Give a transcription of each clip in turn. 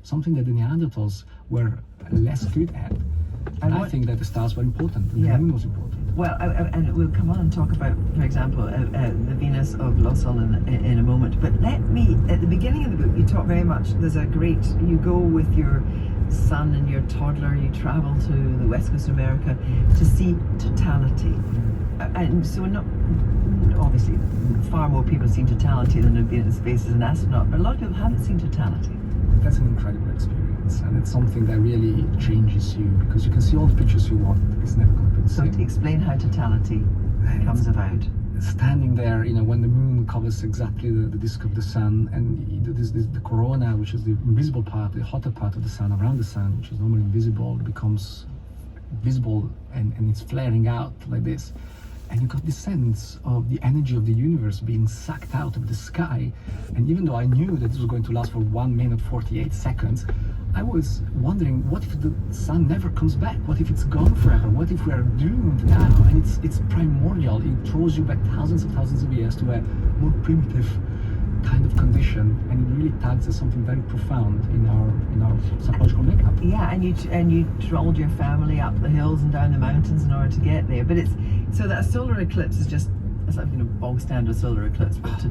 something that the Neanderthals were less good at. And I think that the stars were important, and the moon was important. Well, and we'll come on and talk about, for example, the Venus of Lossell in a moment. But let me, at the beginning of the book, you talk very much, you go with your son and your toddler, you travel to the West Coast of America to see totality. And so obviously, far more people have seen totality than have been in space as an astronaut, but a lot of people haven't seen totality. That's an incredible experience, and it's something that really changes you, because you can see all the pictures you want. It's never going to be the same. So to explain how totality comes about. Standing there, when the moon covers exactly the disk of the sun, and the corona, which is the invisible part, the hotter part of the sun around the sun, which is normally invisible, becomes visible and it's flaring out like this. And you got this sense of the energy of the universe being sucked out of the sky. And even though I knew that this was going to last for 1 minute 48 seconds, I was wondering, what if the sun never comes back? What if it's gone forever? What if we are doomed now? And it's primordial. It throws you back thousands of years to a more primitive kind of condition, and it really tags as something very profound in our psychological makeup. Yeah, and you trolled your family up the hills and down the mountains in order to get there. But it's so that a solar eclipse is just bog standard solar eclipse, but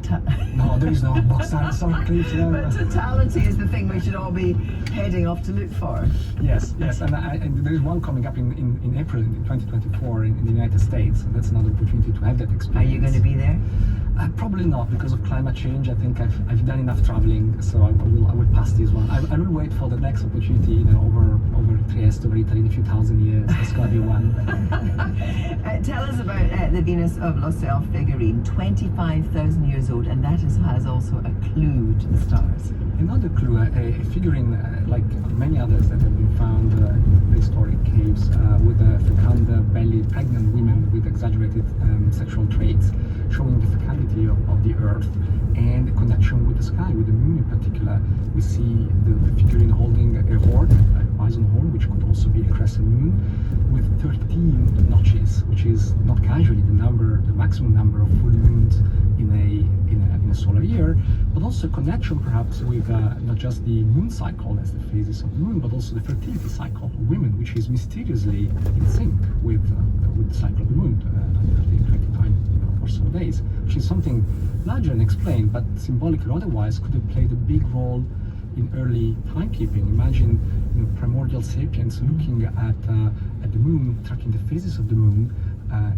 no, there is no bog standard solar eclipse. But totality is the thing we should all be heading off to look for. Yes, and there is one coming up in April in 2024 in the United States, and that's another opportunity to have that experience. Are you going to be there? Probably not, because of climate change. I think I've done enough traveling, so I will pass this one. I will wait for the next opportunity, over Trieste, over Italy in a few thousand years. There's got to be one. Tell us about the Venus of Lossell figurine, 25,000 years old, and that has also a clue to the stars. Another clue, a figurine like many others that have been found in prehistoric caves with fecund belly, pregnant women with exaggerated sexual traits, showing the fecundity of the Earth and the connection with the sky, with the moon in particular. We see the figurine holding a horn, a bison horn, which could also be a crescent moon, with 13 notches, which is not casually the maximum number of full moons in a solar year, but also a connection perhaps with not just the moon cycle as the phases of the moon, but also the fertility cycle of women, which is mysteriously in sync with the cycle of the moon, 29 or so days, which is something larger and explained, but symbolic or otherwise could have played a big role in early timekeeping. Imagine primordial sapiens looking at the moon, tracking the phases of the moon,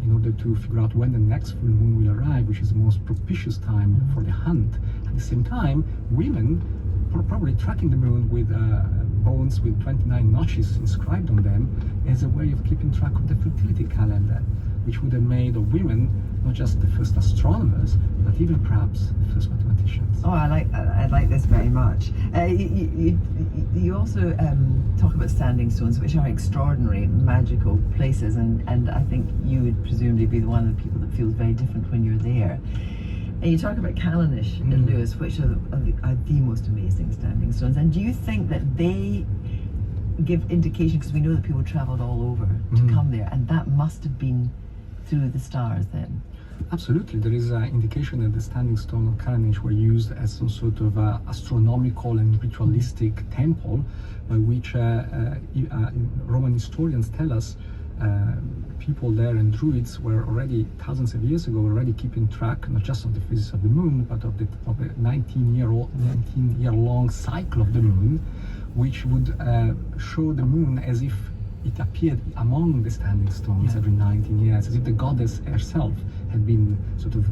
in order to figure out when the next full moon will arrive, which is the most propitious time for the hunt. At the same time, women probably tracking the moon with bones with 29 notches inscribed on them as a way of keeping track of the fertility calendar, which would have made of women not just the first astronomers, but even perhaps the first mathematicians. Oh, I like this very much. You also talk about standing stones, which are extraordinary, magical places, and I think you would presumably be one of the people that feels very different when you're there. And you talk about Callanish and Lewis, which are the most amazing standing stones. And do you think that they give indication, because we know that people travelled all over to come there, and that must have been through the stars then? Absolutely. There is an indication that the standing stone of Callanish were used as some sort of astronomical and ritualistic temple, by which Roman historians tell us people there and druids were already thousands of years ago already keeping track not just of the phases of the moon, but of a 19-year-long cycle of the moon, which would show the moon as if it appeared among the standing stones every 19 years, as if the goddess herself had been sort of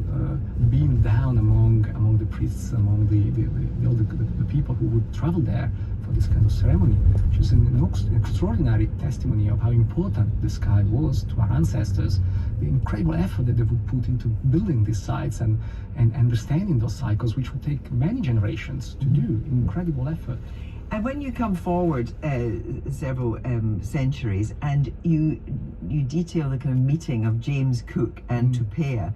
beamed down among the priests, among the people who would travel there for this kind of ceremony, which is an extraordinary testimony of how important the sky was to our ancestors, the incredible effort that they would put into building these sites and understanding those cycles, which would take many generations to do. Incredible effort. And when you come forward several centuries and you detail the kind of meeting of James Cook and Tupea,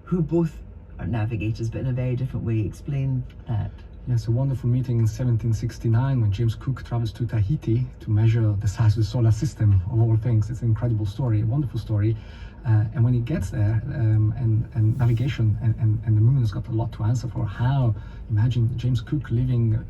who both are navigators but in a very different way, explain that. Yes, a wonderful meeting in 1769 when James Cook travels to Tahiti to measure the size of the solar system, of all things. It's an incredible story, a wonderful story. And when he gets there, and navigation and the moon has got a lot to answer for. How, imagine James Cook leaving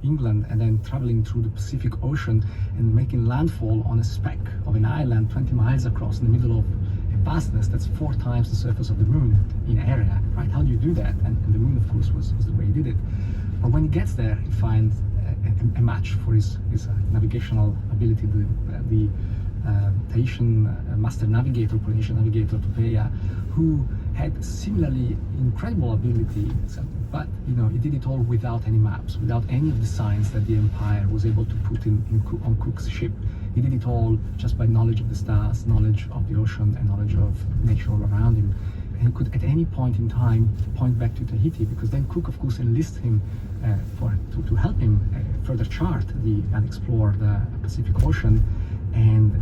England and then traveling through the Pacific Ocean and making landfall on a speck of an island 20 miles across in the middle of a vastness that's 4 times the surface of the moon in area, right? How do you do that? And the moon, of course, was the way he did it. But when he gets there, he finds a match for his navigational ability. The Tahitian master navigator, Polynesian navigator Tupeia, who had similarly incredible ability, but he did it all without any maps, without any of the signs that the empire was able to put on Cook's ship. He did it all just by knowledge of the stars, knowledge of the ocean, and knowledge of nature all around him. And he could at any point in time point back to Tahiti, because then Cook, of course, enlists him to help him further chart the unexplored Pacific Ocean. And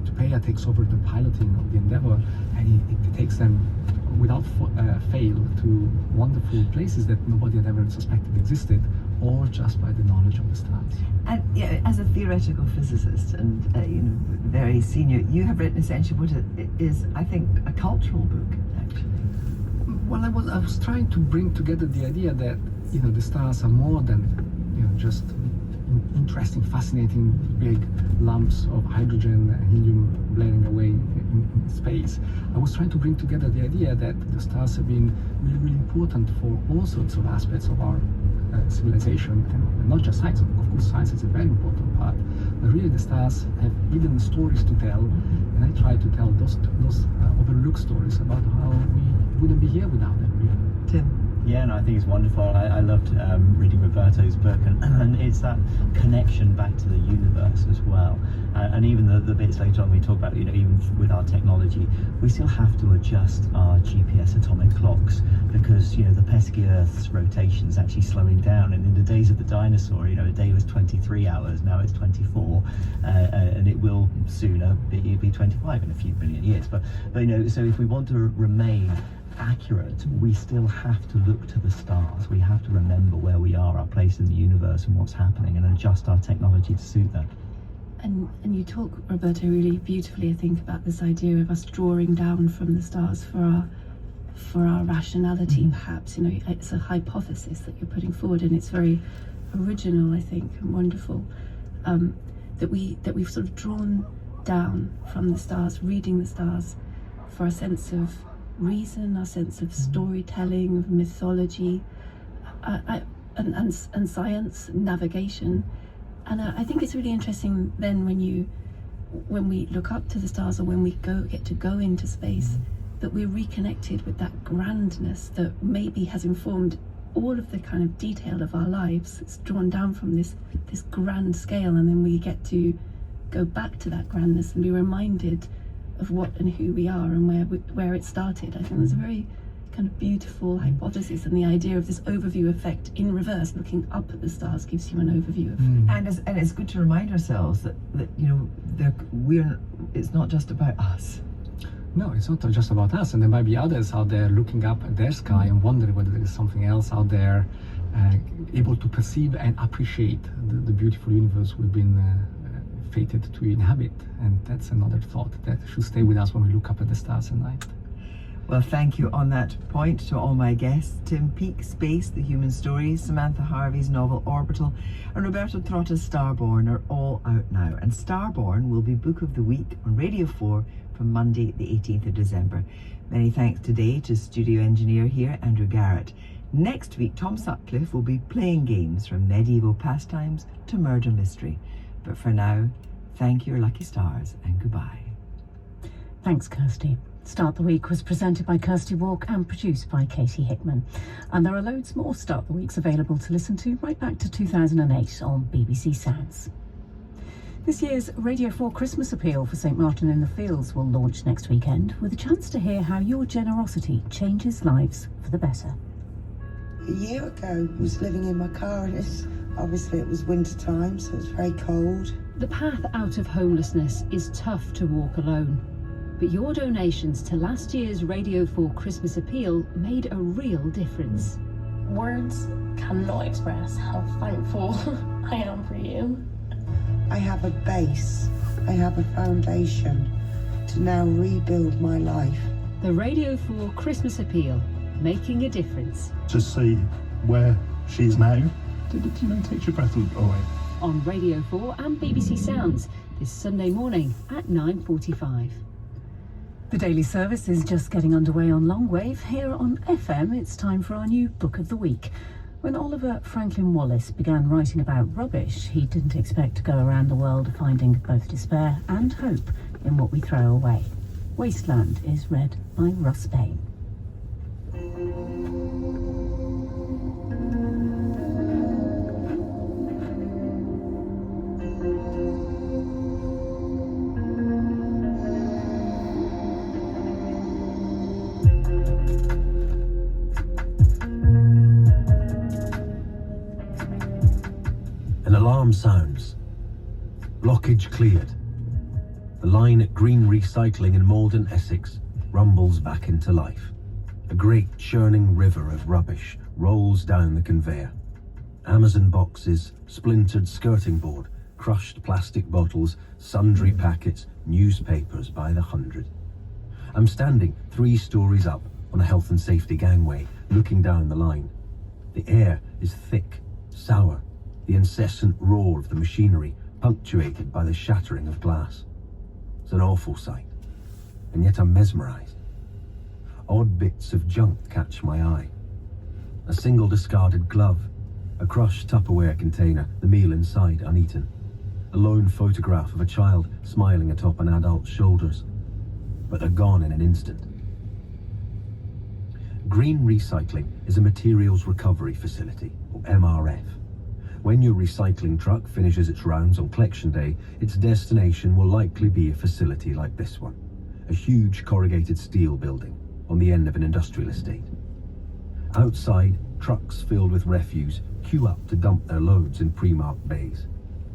Tupeia takes over the piloting of the Endeavour, and it takes them without fail to wonderful places that nobody had ever suspected existed, all just by the knowledge of the stars. And as a theoretical physicist and very senior, you have written essentially what is, I think, a cultural book, actually. Well, I was trying to bring together the idea that the stars are more than just interesting, fascinating big lumps of hydrogen and helium blaring away in space. I was trying to bring together the idea that the stars have been really, really important for all sorts of aspects of our civilization, and not just science. Of course, science is a very important part, but really the stars have hidden stories to tell, and I try to tell those overlooked stories about how we wouldn't be here without them, really. Tim? Yeah, and I think it's wonderful. I loved reading Roberto's book, and it's that connection back to the universe as well. And even the bits later on we talk about, even with our technology, we still have to adjust our GPS atomic clocks, because the pesky Earth's rotation is actually slowing down. And in the days of the dinosaur, a day was 23 hours, now it's 24, and it will sooner be 25 in a few billion years. But so if we want to remain accurate, we still have to look to the stars. We have to remember where we are, our place in the universe, and what's happening, and adjust our technology to suit that. And you talk, Roberto, really beautifully, I think, about this idea of us drawing down from the stars for our rationality, perhaps. It's a hypothesis that you're putting forward, and it's very original, I think, and wonderful, that we've sort of drawn down from the stars, reading the stars, for a sense of reason, our sense of storytelling, of mythology, and science, navigation. And I think it's really interesting then when we look up to the stars, or when we get to go into space, that we're reconnected with that grandness that maybe has informed all of the kind of detail of our lives. It's drawn down from this grand scale, and then we get to go back to that grandness and be reminded of what and who we are and where it started. I think there's a very kind of beautiful hypothesis, and the idea of this overview effect in reverse, looking up at the stars, gives you an overview of. And it's good to remind ourselves that it's not just about us. No, it's not just about us, and there might be others out there looking up at their sky and wondering whether there is something else out there, able to perceive and appreciate the beautiful universe we've been fated to inhabit. And that's another thought that should stay with us when we look up at the stars at night. Well, thank you on that point to all my guests: Tim Peake, Space, The Human Story, Samantha Harvey's novel Orbital, and Roberto Trotta's Starborn are all out now. And Starborn will be Book of the Week on Radio 4 from Monday the 18th of December. Many thanks today to studio engineer here, Andrew Garrett. Next week, Tom Sutcliffe will be playing games from medieval pastimes to murder mystery. But for now, thank your lucky stars and goodbye. Thanks, Kirsty. Start the Week was presented by Kirsty Walk and produced by Katie Hickman. And there are loads more Start the Weeks available to listen to right back to 2008 on BBC Sounds. This year's Radio 4 Christmas Appeal for St Martin in the Fields will launch next weekend, with a chance to hear how your generosity changes lives for the better. A year ago, I was living in my car, and obviously it was winter time, so it was very cold. The path out of homelessness is tough to walk alone. But your donations to last year's Radio 4 Christmas Appeal made a real difference. Words cannot express how thankful I am for you. I have a base, I have a foundation to now rebuild my life. The Radio 4 Christmas Appeal, making a difference. To see where she is now, did it, take your breath away? On Radio 4 and BBC Sounds this Sunday morning at 9:45. The daily service is just getting underway on Longwave. Here on FM, it's time for our new Book of the Week. When Oliver Franklin Wallace began writing about rubbish, he didn't expect to go around the world finding both despair and hope in what we throw away. Wasteland is read by Russ Bain. An alarm sounds. Blockage cleared. The line at Green Recycling in Malden, Essex, rumbles back into life. A great churning river of rubbish rolls down the conveyor. Amazon boxes, splintered skirting board, crushed plastic bottles, sundry packets, newspapers by the hundred. I'm standing 3 stories up on a health and safety gangway, looking down the line. The air is thick, sour, the incessant roar of the machinery punctuated by the shattering of glass. It's an awful sight, and yet I'm mesmerised. Odd bits of junk catch my eye. A single discarded glove, a crushed Tupperware container, the meal inside uneaten. A lone photograph of a child smiling atop an adult's shoulders. But they're gone in an instant. Green Recycling is a materials recovery facility, or MRF. When your recycling truck finishes its rounds on collection day, its destination will likely be a facility like this one, a huge corrugated steel building on the end of an industrial estate. Outside, trucks filled with refuse queue up to dump their loads in pre-marked bays.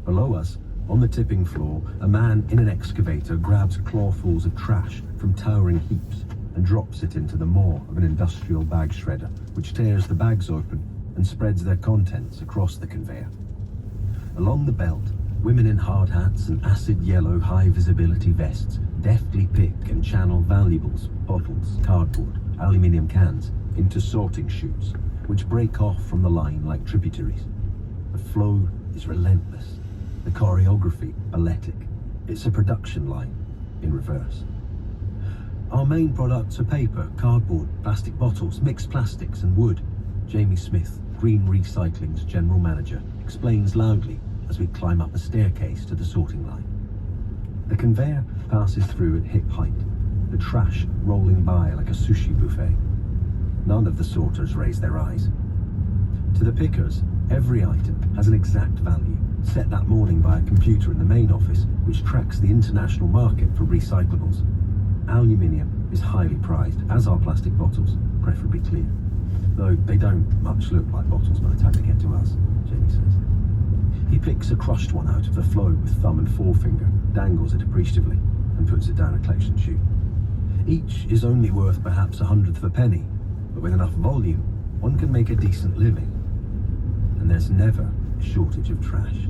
Below us, on the tipping floor, a man in an excavator grabs clawfuls of trash from towering heaps and drops it into the maw of an industrial bag shredder, which tears the bags open and spreads their contents across the conveyor. Along the belt, women in hard hats and acid yellow high visibility vests deftly pick and channel valuables, bottles, cardboard, aluminium cans into sorting chutes, which break off from the line like tributaries. The flow is relentless, the choreography balletic. It's a production line in reverse. Our main products are paper, cardboard, plastic bottles, mixed plastics and wood. Jamie Smith, Green Recycling's general manager, explains loudly as we climb up a staircase to the sorting line. The conveyor passes through at hip height, the trash rolling by like a sushi buffet. None of the sorters raise their eyes. To the pickers, every item has an exact value, set that morning by a computer in the main office, which tracks the international market for recyclables. Aluminium is highly prized, as are plastic bottles, preferably clear. Though they don't much look like bottles by the time they get to us, Jamie says. He picks a crushed one out of the flow with thumb and forefinger, dangles it appreciatively, and puts it down a collection chute. Each is only worth perhaps 1/100 of a penny, but with enough volume, one can make a decent living. And there's never a shortage of trash.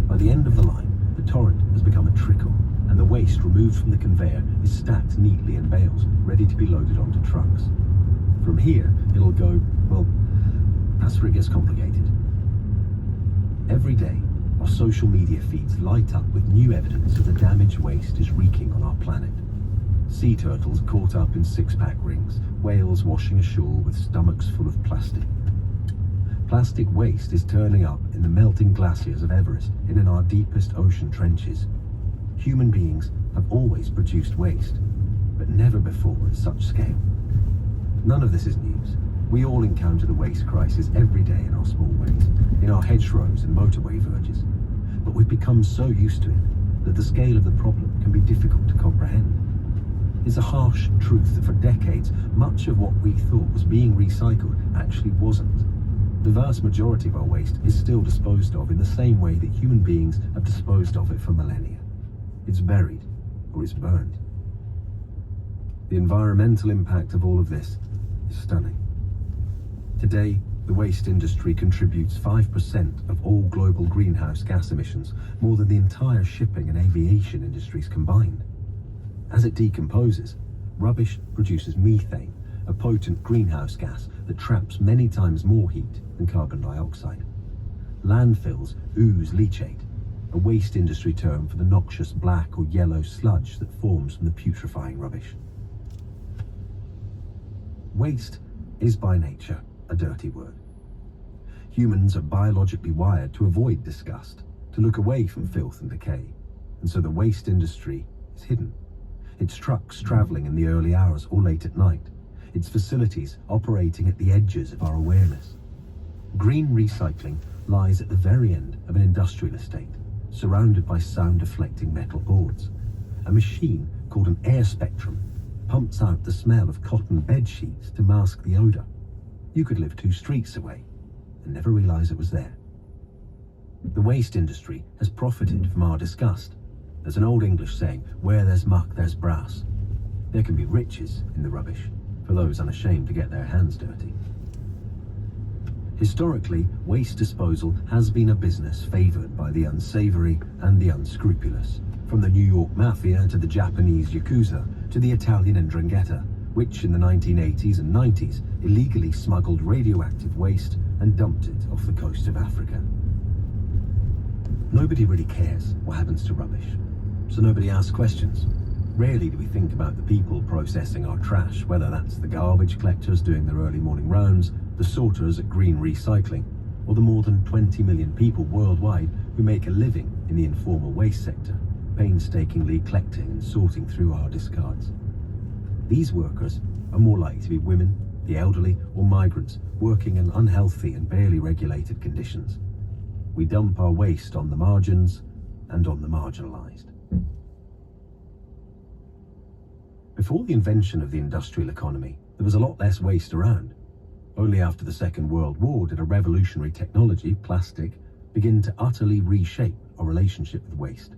By the end of the line, the torrent has become a trickle, and the waste removed from the conveyor is stacked neatly in bales, ready to be loaded onto trucks. From here, it'll go, well, that's where it gets complicated. Every day, our social media feeds light up with new evidence of the damage waste is wreaking on our planet. Sea turtles caught up in 6-pack rings, whales washing ashore with stomachs full of plastic. Plastic waste is turning up in the melting glaciers of Everest and in our deepest ocean trenches. Human beings have always produced waste, but never before at such scale. None of this is news. We all encounter the waste crisis every day in our small ways, in our hedgerows and motorway verges. But we've become so used to it that the scale of the problem can be difficult to comprehend. It's a harsh truth that for decades, much of what we thought was being recycled actually wasn't. The vast majority of our waste is still disposed of in the same way that human beings have disposed of it for millennia. It's buried, or it's burned. The environmental impact of all of this is stunning. Today, The waste industry contributes 5% of all global greenhouse gas emissions, more than the entire shipping and aviation industries combined. As it decomposes, rubbish produces methane, a potent greenhouse gas that traps many times more heat than carbon dioxide. Landfills ooze leachate, a waste industry term for the noxious black or yellow sludge that forms from the putrefying rubbish. Waste is by nature a dirty word. Humans are biologically wired to avoid disgust, to look away from filth and decay, and so the waste industry is hidden. Its trucks travelling in the early hours or late at night, its facilities operating at the edges of our awareness. Green recycling lies at the very end of an industrial estate, surrounded by sound-deflecting metal boards. A machine called an air spectrum pumps out the smell of cotton bed sheets to mask the odour. You could live 2 streets away and never realise it was there. The waste industry has profited from our disgust. There's an old English saying, where there's muck, there's brass. There can be riches in the rubbish for those unashamed to get their hands dirty. Historically, waste disposal has been a business favoured by the unsavoury and the unscrupulous, from the New York Mafia to the Japanese Yakuza to the Italian 'Ndrangheta, which in the 1980s and 90s illegally smuggled radioactive waste and dumped it off the coast of Africa. Nobody really cares what happens to rubbish, so nobody asks questions. Rarely do we think about the people processing our trash, whether that's the garbage collectors doing their early morning rounds, the sorters at Green Recycling, or the more than 20 million people worldwide who make a living in the informal waste sector, painstakingly collecting and sorting through our discards. These workers are more likely to be women, the elderly, or migrants working in unhealthy and barely regulated conditions. We dump our waste on the margins and on the marginalised. Before the invention of the industrial economy, there was a lot less waste around. Only after the Second World War did a revolutionary technology, plastic, begin to utterly reshape our relationship with waste.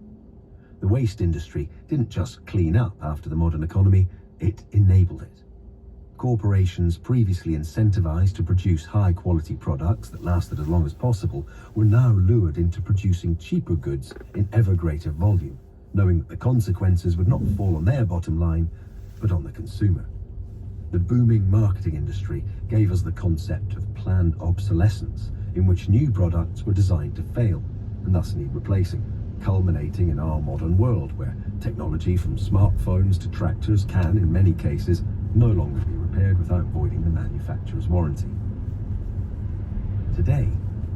The waste industry didn't just clean up after the modern economy, it enabled it. Corporations previously incentivized to produce high-quality products that lasted as long as possible were now lured into producing cheaper goods in ever greater volume, knowing that the consequences would not fall on their bottom line, but on the consumer. The booming marketing industry gave us the concept of planned obsolescence, in which new products were designed to fail and thus need replacing, culminating in our modern world where technology from smartphones to tractors can, in many cases, no longer be repaired without voiding the manufacturer's warranty. Today,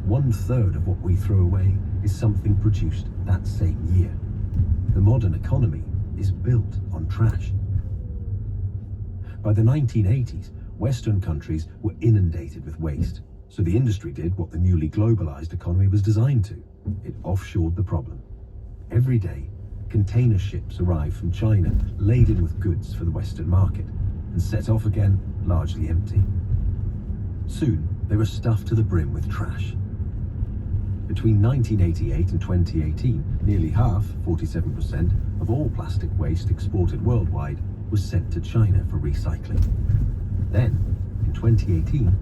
1/3 of what we throw away is something produced that same year. The modern economy is built on trash. By the 1980s, Western countries were inundated with waste, so the industry did what the newly globalized economy was designed to. It offshored the problem. Every day, container ships arrived from China laden with goods for the Western market and set off again largely empty. Soon, they were stuffed to the brim with trash. Between 1988 and 2018, nearly half, 47%, of all plastic waste exported worldwide was sent to China for recycling. Then, in 2018,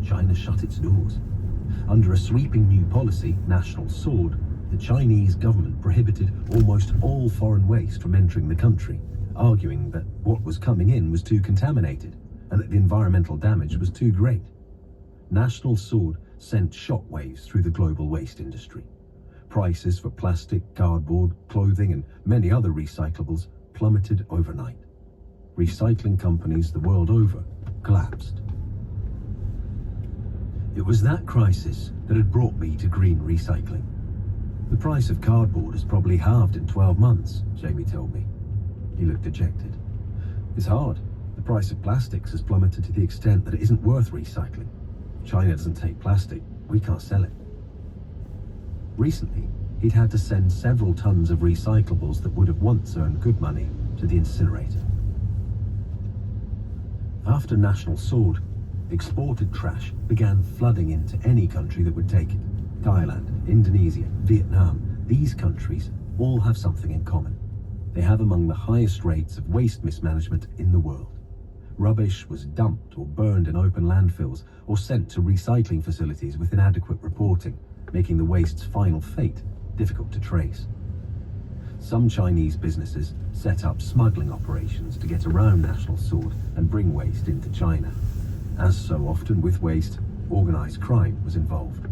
China shut its doors. Under a sweeping new policy, National Sword, the Chinese government prohibited almost all foreign waste from entering the country, arguing that what was coming in was too contaminated and that the environmental damage was too great. National Sword sent shockwaves through the global waste industry. Prices for plastic, cardboard, clothing and many other recyclables plummeted overnight. Recycling companies the world over collapsed. It was that crisis that had brought me to Green Recycling. The price of cardboard has probably halved in 12 months, Jamie told me. He looked dejected. It's hard. The price of plastics has plummeted to the extent that it isn't worth recycling. China doesn't take plastic, we can't sell it. Recently, he'd had to send several tons of recyclables that would have once earned good money to the incinerator. After National Sword, exported trash began flooding into any country that would take it. Thailand, Indonesia, Vietnam, these countries all have something in common. They have among the highest rates of waste mismanagement in the world. rubbish was dumped or burned in open landfills or sent to recycling facilities with inadequate reporting, making the waste's final fate difficult to trace. Some Chinese businesses set up smuggling operations to get around National Sword and bring waste into China. As so often with waste, organised crime was involved.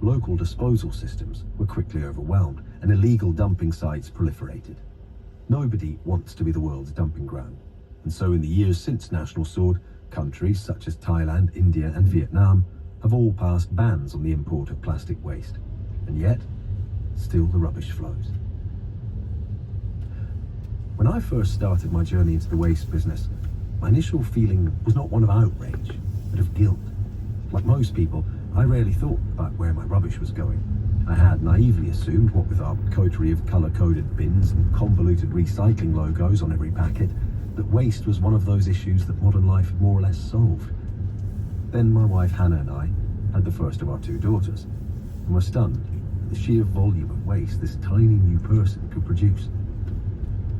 Local disposal systems were quickly overwhelmed and illegal dumping sites proliferated. Nobody wants to be the world's dumping ground, and so in the years since National Sword, countries such as Thailand, India and Vietnam have all passed bans on the import of plastic waste. And yet, still the rubbish flows. When I first started my journey into the waste business, my initial feeling was not one of outrage, but of guilt. Like most people, I rarely thought about where my rubbish was going. I had naively assumed, what with our coterie of colour-coded bins and convoluted recycling logos on every packet, that waste was one of those issues that modern life had more or less solved. Then my wife Hannah and I had the first of our 2 daughters, and were stunned at the sheer volume of waste this tiny new person could produce.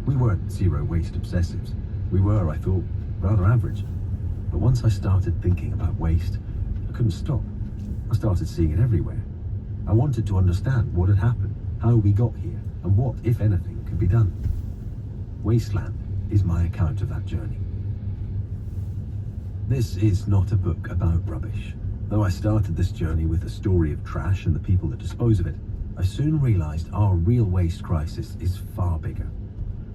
We weren't zero waste obsessives. We were, I thought, rather average. But once I started thinking about waste, I couldn't stop. I started seeing it everywhere. I wanted to understand what had happened, how we got here, and what, if anything, could be done. Wasteland is my account of that journey. This is not a book about rubbish. Though I started this journey with the story of trash and the people that dispose of it, I soon realised our real waste crisis is far bigger.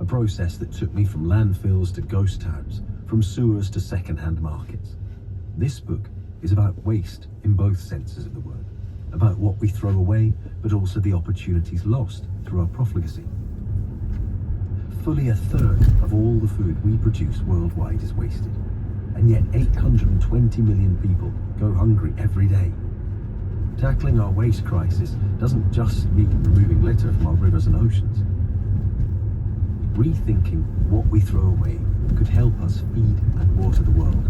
A process that took me from landfills to ghost towns, from sewers to second-hand markets. This book is about waste in both senses of the word, about what we throw away, but also the opportunities lost through our profligacy. Fully a third of all the food we produce worldwide is wasted, and yet 820 million people go hungry every day. Tackling our waste crisis doesn't just mean removing litter from our rivers and oceans. Rethinking what we throw away could help us feed and water the world,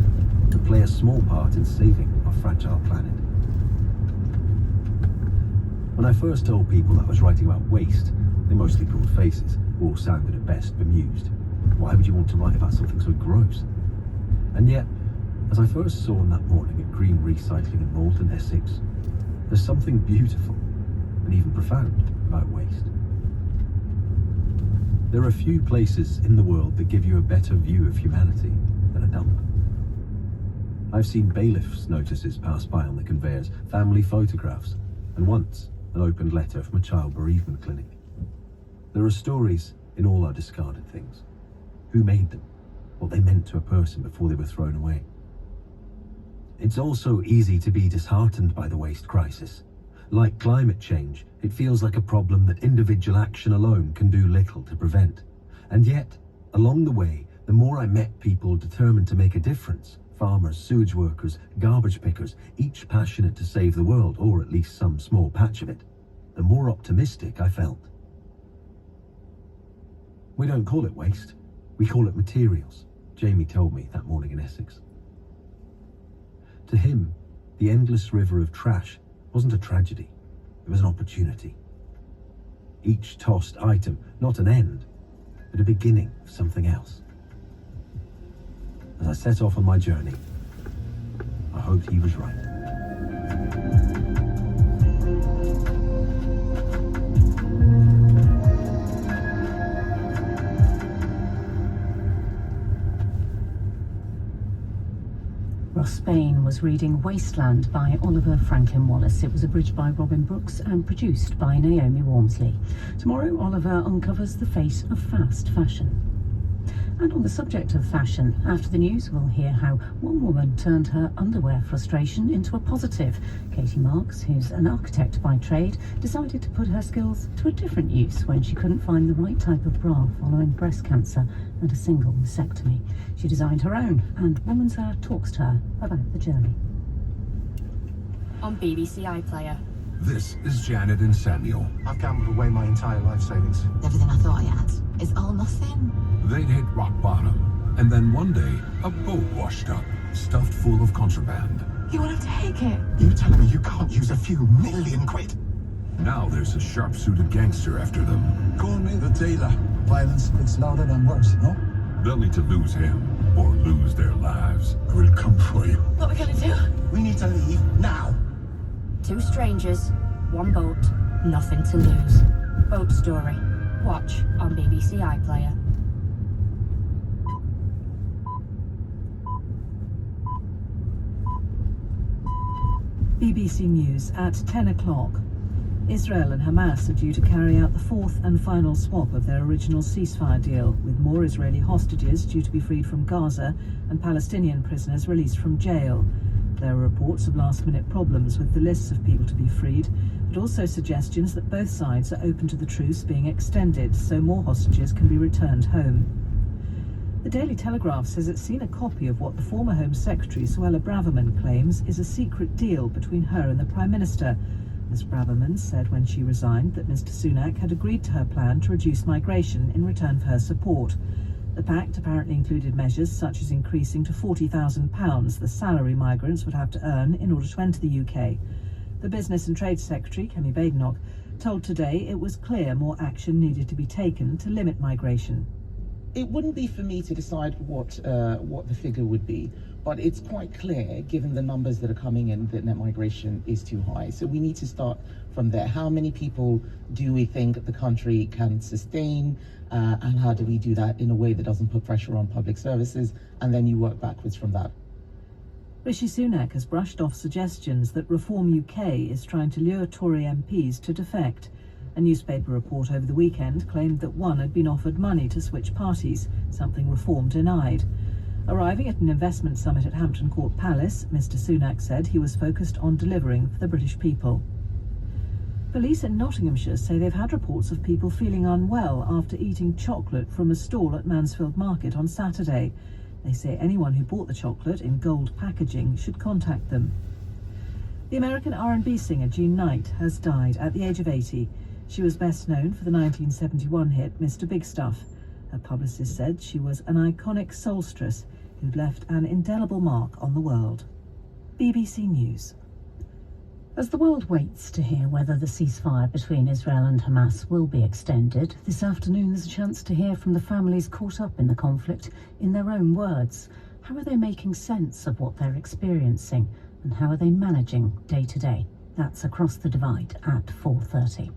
and play a small part in saving our fragile planet. When I first told people that I was writing about waste, they mostly pulled faces, or sounded at best bemused. Why would you want to write about something so gross? And yet, as I first saw on that morning at Green Recycling in Malton, Essex, there's something beautiful and even profound about waste. There are few places in the world that give you a better view of humanity than a dump. I've seen bailiffs' notices pass by on the conveyors, family photographs, and once an opened letter from a child bereavement clinic. There are stories in all our discarded things. Who made them? What they meant to a person before they were thrown away. It's also easy to be disheartened by the waste crisis. Like climate change, it feels like a problem that individual action alone can do little to prevent. And yet, along the way, the more I met people determined to make a difference, farmers, sewage workers, garbage pickers, each passionate to save the world, or at least some small patch of it, the more optimistic I felt. We don't call it waste, we call it materials, Jamie told me that morning in Essex. To him, the endless river of trash wasn't a tragedy, it was an opportunity. Each tossed item, not an end, but a beginning of something else. As I set off on my journey, I hoped he was right. Ross Bain was reading Wasteland by Oliver Franklin Wallace. It was abridged by Robin Brooks and produced by Naomi Walmsley. Tomorrow, Oliver uncovers the fate of fast fashion. And on the subject of fashion, after the news, we'll hear how one woman turned her underwear frustration into a positive. Katie Marks, who's an architect by trade, decided to put her skills to a different use when she couldn't find the right type of bra following breast cancer and a single mastectomy. She designed her own, and Woman's Hour talks to her about the journey. On BBC iPlayer. This is Janet and Samuel. I've gambled away my entire life savings. Everything I thought I had is all nothing. They'd hit rock bottom, and then one day, a boat washed up, stuffed full of contraband. You want to take it? You telling me you can't use a few million quid? Now there's a sharp-suited gangster after them. Call me the tailor. Violence speaks louder than words, no? They'll need to lose him. or lose their lives. I will come for you. What are we gonna do? We need to leave now. Two strangers, one boat, nothing to lose. Boat Story. Watch on BBC iPlayer. BBC News at 10 o'clock. Israel and Hamas are due to carry out the fourth and final swap of their original ceasefire deal, with more Israeli hostages due to be freed from Gaza and Palestinian prisoners released from jail. There are reports of last-minute problems with the lists of people to be freed, but also suggestions that both sides are open to the truce being extended so more hostages can be returned home. The Daily Telegraph says it's seen a copy of what the former Home Secretary Suella Braverman claims is a secret deal between her and the Prime Minister. Ms Braverman said when she resigned that Mr Sunak had agreed to her plan to reduce migration in return for her support. The pact apparently included measures such as increasing to £40,000 the salary migrants would have to earn in order to enter the UK. The Business and Trade Secretary, Kemi Badenoch, told Today it was clear more action needed to be taken to limit migration. It wouldn't be for me to decide what the figure would be, but it's quite clear, given the numbers that are coming in, that net migration is too high. So we need to start from there. How many people do we think the country can sustain, and how do we do that in a way that doesn't put pressure on public services? And then you work backwards from that. Rishi Sunak has brushed off suggestions that Reform UK is trying to lure Tory MPs to defect. A newspaper report over the weekend claimed that one had been offered money to switch parties, something Reform denied. Arriving at an investment summit at Hampton Court Palace, Mr Sunak said he was focused on delivering for the British people. Police in Nottinghamshire say they've had reports of people feeling unwell after eating chocolate from a stall at Mansfield Market on Saturday. They say anyone who bought the chocolate in gold packaging should contact them. The American R&B singer Jean Knight has died at the age of 80. She was best known for the 1971 hit Mr Big Stuff. Her publicist said she was an iconic soulstress who'd left an indelible mark on the world. BBC News. As the world waits to hear whether the ceasefire between Israel and Hamas will be extended, this afternoon there's a chance to hear from the families caught up in the conflict in their own words. How are they making sense of what they're experiencing, and how are they managing day to day? That's Across the Divide at 4:30.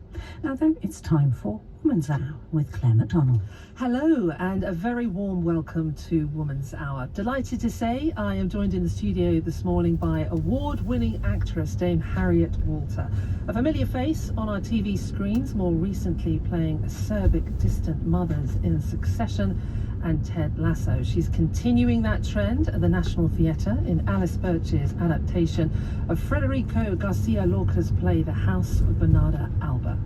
Now though, it's time for Woman's Hour with Claire McDonald. Hello and a very warm welcome to Woman's Hour. Delighted to say I am joined in the studio this morning by award-winning actress Dame Harriet Walter. A familiar face on our TV screens, more recently playing acerbic distant mothers in Succession and Ted Lasso. She's continuing that trend at the National Theatre in Alice Birch's adaptation of Federico Garcia Lorca's play The House of Bernarda Alba.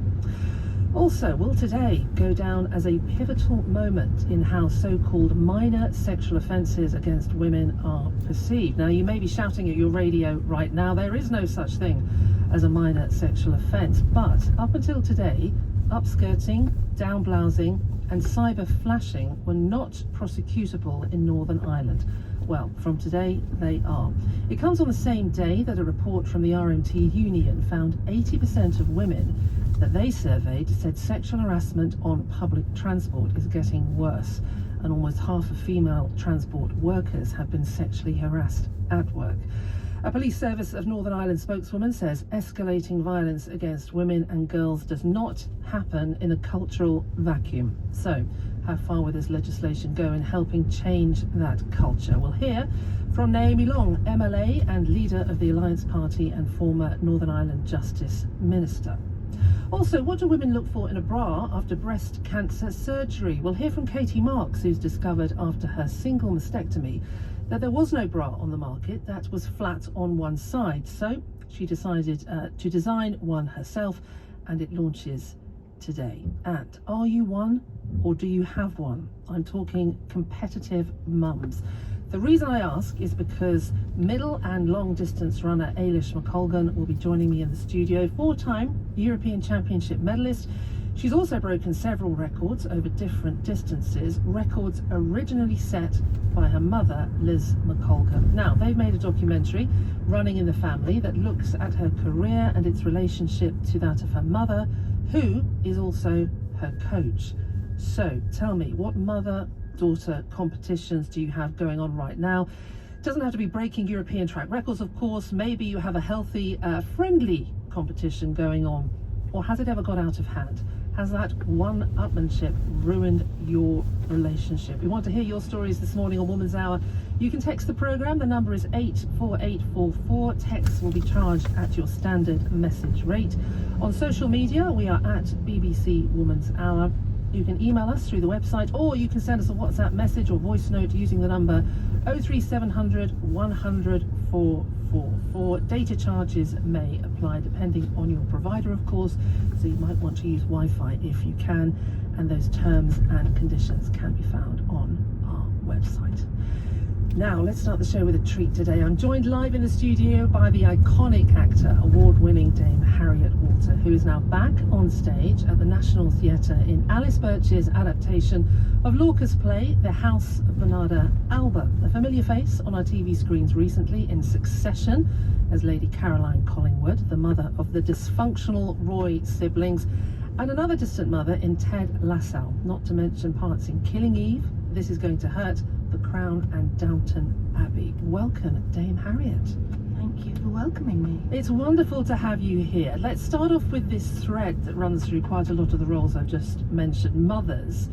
Also, will today go down as a pivotal moment in how so-called minor sexual offences against women are perceived. Now, you may be shouting at your radio right now, there is no such thing as a minor sexual offence, but up until today, upskirting, down-blousing and cyber flashing were not prosecutable in Northern Ireland. Well, from today they are. It comes on the same day that a report from the RMT union found 80% of women that they surveyed said sexual harassment on public transport is getting worse, and almost half of female transport workers have been sexually harassed at work. A police service of Northern Ireland spokeswoman says escalating violence against women and girls does not happen in a cultural vacuum. So, how far will this legislation go in helping change that culture? We'll hear from Naomi Long, MLA and leader of the Alliance Party and former Northern Ireland Justice Minister. Also, what do women look for in a bra after breast cancer surgery? We'll hear from Katie Marks, who's discovered after her single mastectomy that there was no bra on the market that was flat on one side. So she decided to design one herself, and it launches today. And are you one, or do you have one? I'm talking competitive mums. The reason I ask is because middle and long distance runner Eilish McColgan will be joining me in the studio, 4-time European Championship medalist. She's also broken several records over different distances, records originally set by her mother, Liz McColgan. Now, they've made a documentary, Running in the Family, that looks at her career and its relationship to that of her mother, who is also her coach. So, tell me, what mother daughter competitions do you have going on right now? Doesn't have to be breaking European track records, of course. Maybe you have a healthy, friendly competition going on. Or has it ever got out of hand? Has that one-upmanship ruined your relationship? We want to hear your stories this morning on Woman's Hour. You can text the programme. The number is 84844. Texts will be charged at your standard message rate. On social media, we are at BBC Woman's Hour. You can email us through the website, or you can send us a WhatsApp message or voice note using the number 03700 100 444. Data charges may apply depending on your provider, of course, so you might want to use Wi-Fi if you can, and those terms and conditions can be found on our website. Now, let's start the show with a treat today. I'm joined live in the studio by the iconic actor, award-winning Dame Harriet Walter, who is now back on stage at the National Theatre in Alice Birch's adaptation of Lorca's play, The House of Bernarda Alba. A familiar face on our TV screens recently in Succession as Lady Caroline Collingwood, the mother of the dysfunctional Roy siblings, and another distant mother in Ted Lasso, not to mention parts in Killing Eve, This Is Going to Hurt, The Crown and Downton Abbey. Welcome, Dame Harriet. Thank you for welcoming me. It's wonderful to have you here. Let's start off with this thread that runs through quite a lot of the roles I've just mentioned, mothers.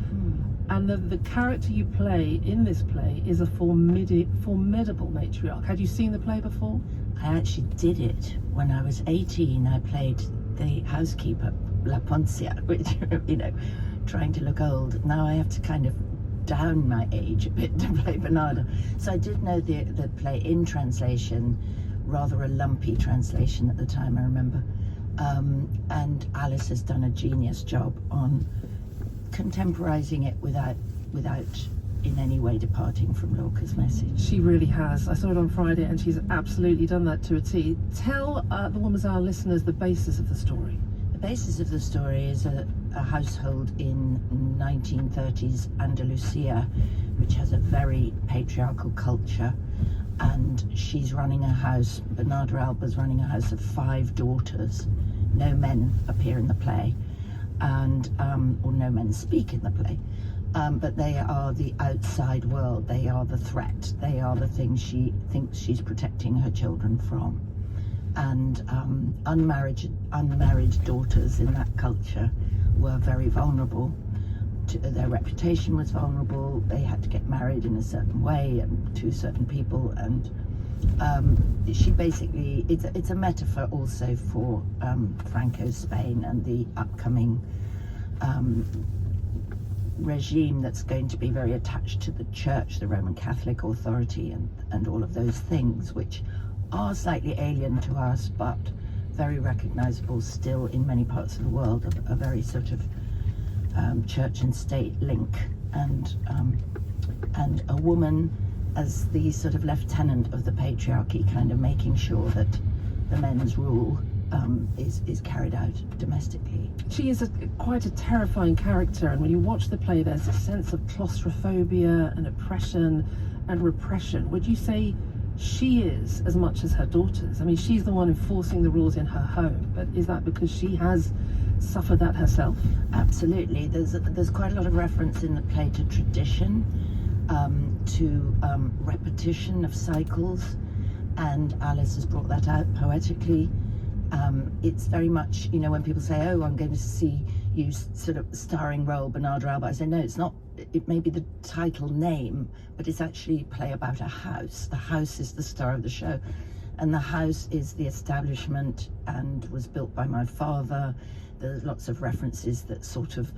And the character you play in this play is a formidable matriarch. Had you seen the play before? I actually did it when I was 18. I played the housekeeper, La Poncia, which, you know, trying to look old. Now I have to kind of down my age a bit to play Bernarda. So I did know the play in translation, rather a lumpy translation at the time, I remember. And Alice has done a genius job on contemporizing it without in any way departing from Lorca's message. She really has. I saw it on Friday and she's absolutely done that to a T. Tell the Woman's Hour listeners the basis of the story. The basis of the story is a household in 1930s Andalusia, which has a very patriarchal culture, and she's running a house, Bernarda Alba's running a house of 5 daughters. No men appear in the play, and or no men speak in the play, but they are the outside world. They are the threat. They are the things she thinks she's protecting her children from. And unmarried daughters in that culture were very vulnerable. Their reputation was vulnerable. They had to get married in a certain way and to certain people. And she basically, it's a metaphor also for Franco's Spain and the upcoming regime that's going to be very attached to the church, the Roman Catholic authority, and all of those things, which are slightly alien to us, but very recognizable still in many parts of the world, a very sort of church and state link, and a woman as the sort of lieutenant of the patriarchy, kind of making sure that the men's rule is carried out domestically. She is quite a terrifying character, and when you watch the play there's a sense of claustrophobia and oppression and repression. Would you say she is as much as her daughters? I mean, she's the one enforcing the rules in her home, but is that because she has suffered that herself? Absolutely. There's quite a lot of reference in the play to tradition, to repetition of cycles, and Alice has brought that out poetically. It's very much, you know, when people say, oh, I'm going to see you sort of starring role Bernarda Alba, I say, no, it's not. It may be the title name, but it's actually a play about a house. The house is the star of the show, and the house is the establishment and was built by my father. There's lots of references that sort of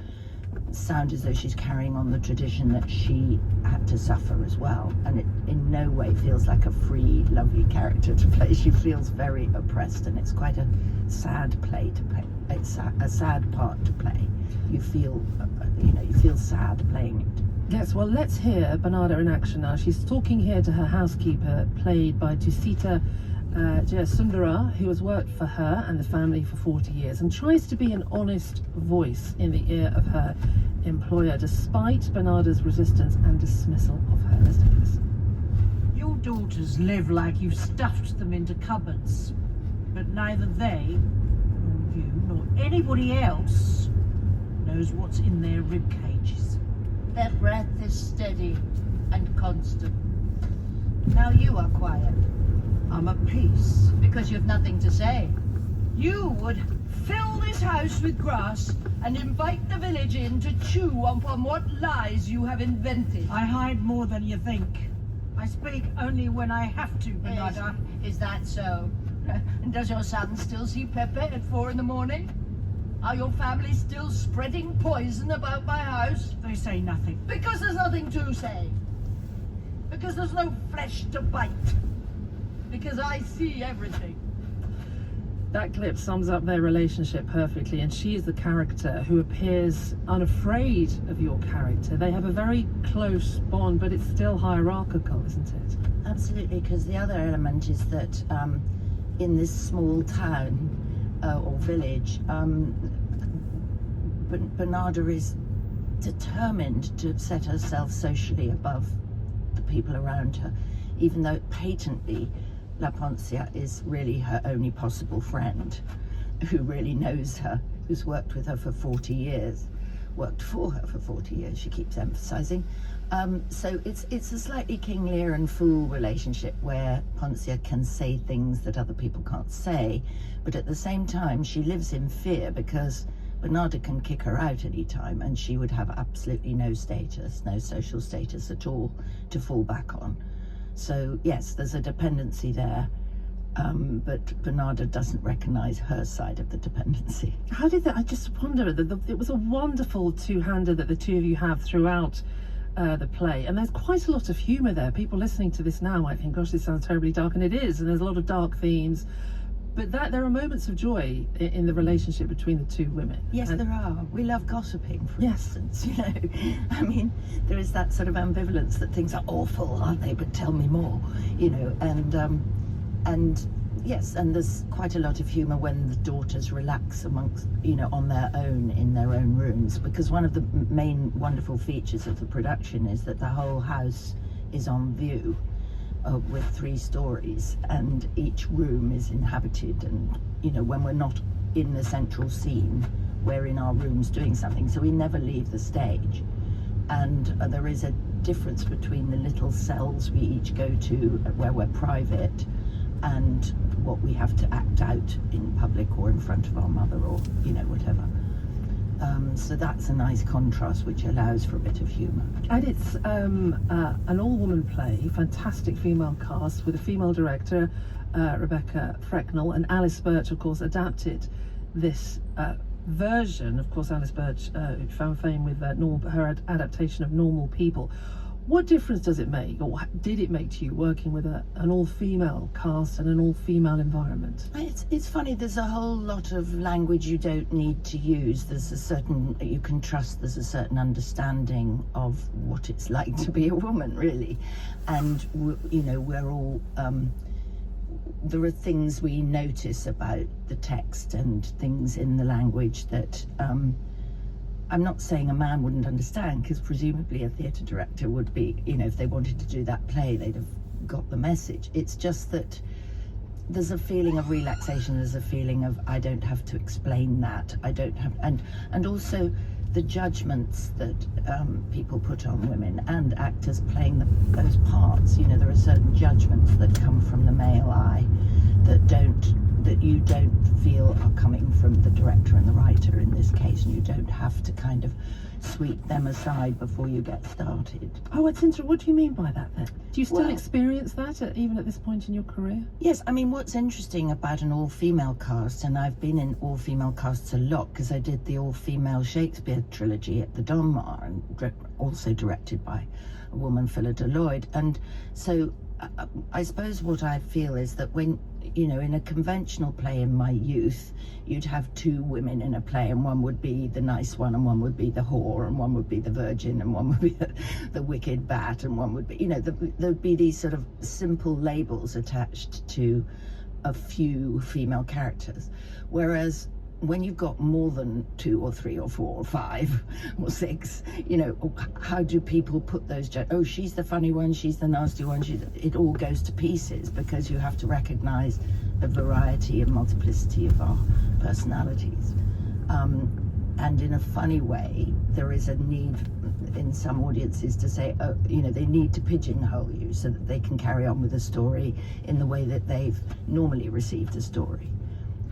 sound as though she's carrying on the tradition that she had to suffer as well, and it in no way feels like a free, lovely character to play. She feels very oppressed, and it's quite a sad play to play. It's a sad part to play. You feel, you feel sad playing it. Yes, well, let's hear Bernarda in action now. She's talking here to her housekeeper, played by Tusita Jayasundara, who has worked for her and the family for 40 years and tries to be an honest voice in the ear of her employer, despite Bernarda's resistance and dismissal of her. Let's take this. Your daughters live like you've stuffed them into cupboards, but neither they, nor you, nor anybody else knows what's in their rib cages. Their breath is steady and constant. Now you are quiet. I'm at peace. Because you've nothing to say. You would fill this house with grass and invite the village in to chew upon what lies you have invented. I hide more than you think. I speak only when I have to, Bernarda. Is that so? And does your son still see Pepe at 4 in the morning? Are your family still spreading poison about my house? They say nothing. Because there's nothing to say. Because there's no flesh to bite. Because I see everything. That clip sums up their relationship perfectly, and she is the character who appears unafraid of your character. They have a very close bond, but it's still hierarchical, isn't it? Absolutely, because the other element is that in this small town or village, Bernarda is determined to set herself socially above the people around her, even though patently La Poncia is really her only possible friend, who really knows her, who's worked with her for 40 years, worked for her for 40 years, she keeps emphasizing. So it's a slightly King Lear and fool relationship where Poncia can say things that other people can't say, but at the same time she lives in fear because Bernarda can kick her out any time and she would have absolutely no status, no social status at all to fall back on. So yes, there's a dependency there, but Bernarda doesn't recognize her side of the dependency. How did that, I just wonder, it was a wonderful two-hander that the two of you have throughout the play, and there's quite a lot of humour there. People listening to this now might think, gosh, this sounds terribly dark, and it is, and there's a lot of dark themes, but there are moments of joy in the relationship between the two women. Yes, there are. We love gossiping, for instance, you know. I mean, there is that sort of ambivalence that things are awful, aren't they, but tell me more, you know, and yes, and there's quite a lot of humour when the daughters relax amongst, you know, on their own, in their own rooms, because one of the main wonderful features of the production is that the whole house is on view. With 3 stories, and each room is inhabited, and you know, when we're not in the central scene, we're in our rooms doing something, so we never leave the stage. And there is a difference between the little cells we each go to where we're private and what we have to act out in public or in front of our mother or, you know, whatever. So that's a nice contrast which allows for a bit of humour. And it's an all-woman play, fantastic female cast with a female director, Rebecca Frecknell, and Alice Birch, of course, adapted this version. Of course, Alice Birch found fame with her adaptation of Normal People. What difference does it make, or did it make to you, working with an all-female cast and an all-female environment? It's funny, there's a whole lot of language you don't need to use. There's a certain, you can trust there's a certain understanding of what it's like to be a woman, really. And, you know, we're all, there are things we notice about the text and things in the language that, I'm not saying a man wouldn't understand, because presumably a theatre director would be, you know, if they wanted to do that play, they'd have got the message. It's just that there's a feeling of relaxation, there's a feeling of, I don't have to explain that, I don't have, and also the judgments that people put on women and actors playing those parts. You know, there are certain judgments that come from the male eye that you don't feel are coming from the director and the writer in this case, and you don't have to kind of sweep them aside before you get started. Oh, it's interesting. What do you mean by that then? Do you still experience that even at this point in your career? Yes, I mean, what's interesting about an all-female cast, and I've been in all-female casts a lot because I did the all-female Shakespeare trilogy at the Donmar, and also directed by a woman, Phyllida Lloyd, and so I suppose what I feel is that when, you know, in a conventional play in my youth, you'd have 2 women in a play, and one would be the nice one, and one would be the whore, and one would be the virgin, and one would be the wicked bat, and one would be, you know, there'd be these sort of simple labels attached to a few female characters. Whereas when you've got more than 2 or 3 or 4 or 5 or 6, you know, how do people put those, oh, she's the funny one, she's the nasty one, it all goes to pieces, because you have to recognize the variety and multiplicity of our personalities. And in a funny way, there is a need in some audiences to say, oh, you know, they need to pigeonhole you so that they can carry on with the story in the way that they've normally received a story.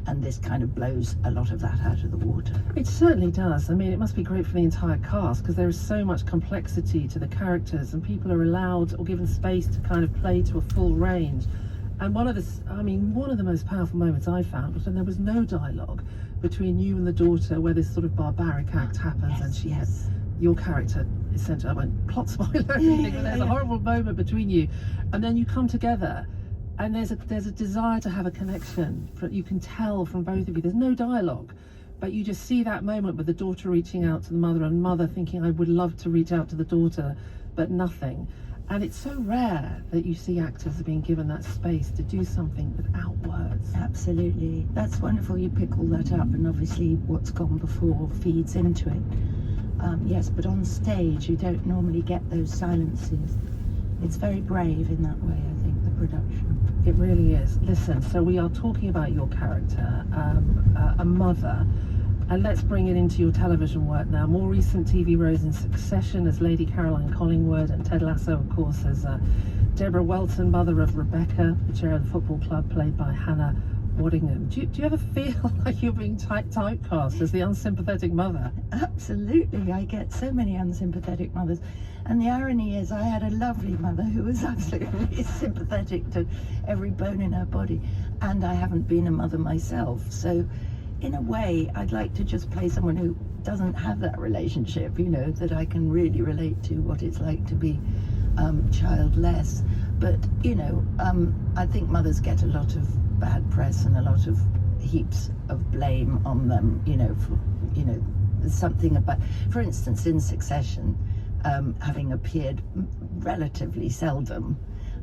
And this kind of blows a lot of that out of the water. It certainly does. I mean, it must be great for the entire cast because there is so much complexity to the characters and people are allowed or given space to kind of play to a full range. And one of the most powerful moments I found was when there was no dialogue between you and the daughter, where this sort of barbaric act happens, and she has your character essentially. I won't plot spoil everything, but there's a horrible moment between you, and then you come together, and there's a desire to have a connection. You can tell from both of you. There's no dialogue, but you just see that moment with the daughter reaching out to the mother, and mother thinking, "I would love to reach out to the daughter, but nothing." And it's so rare that you see actors being given that space to do something without words. Absolutely. That's wonderful you pick all that up, and obviously what's gone before feeds into it. Yes, but on stage you don't normally get those silences. It's very brave in that way, I think, the production. It really is. Listen, so we are talking about your character, a mother, and let's bring it into your television work now. More recent TV roles in Succession as Lady Caroline Collingwood, and Ted Lasso, of course, as Deborah Welton, mother of Rebecca, the chair of the football club, played by Hannah Waddingham. Do you ever feel like you're being typecast as the unsympathetic mother? Absolutely. I get so many unsympathetic mothers. And the irony is I had a lovely mother who was absolutely sympathetic to every bone in her body. And I haven't been a mother myself. So in a way, I'd like to just play someone who doesn't have that relationship, you know, that I can really relate to what it's like to be childless. But, you know, I think mothers get a lot of bad press and a lot of heaps of blame on them, you know, for, you know, there's something about, for instance, in Succession, having appeared relatively seldom,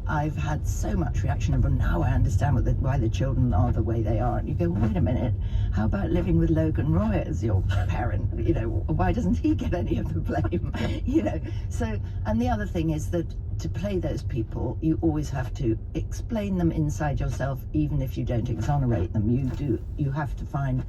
I've had so much reaction of, well, now I understand why the children are the way they are. And you go, well, wait a minute, how about living with Logan Roy as your parent? You know, why doesn't he get any of the blame? You know, so, and the other thing is that to play those people, you always have to explain them inside yourself, even if you don't exonerate them. You have to find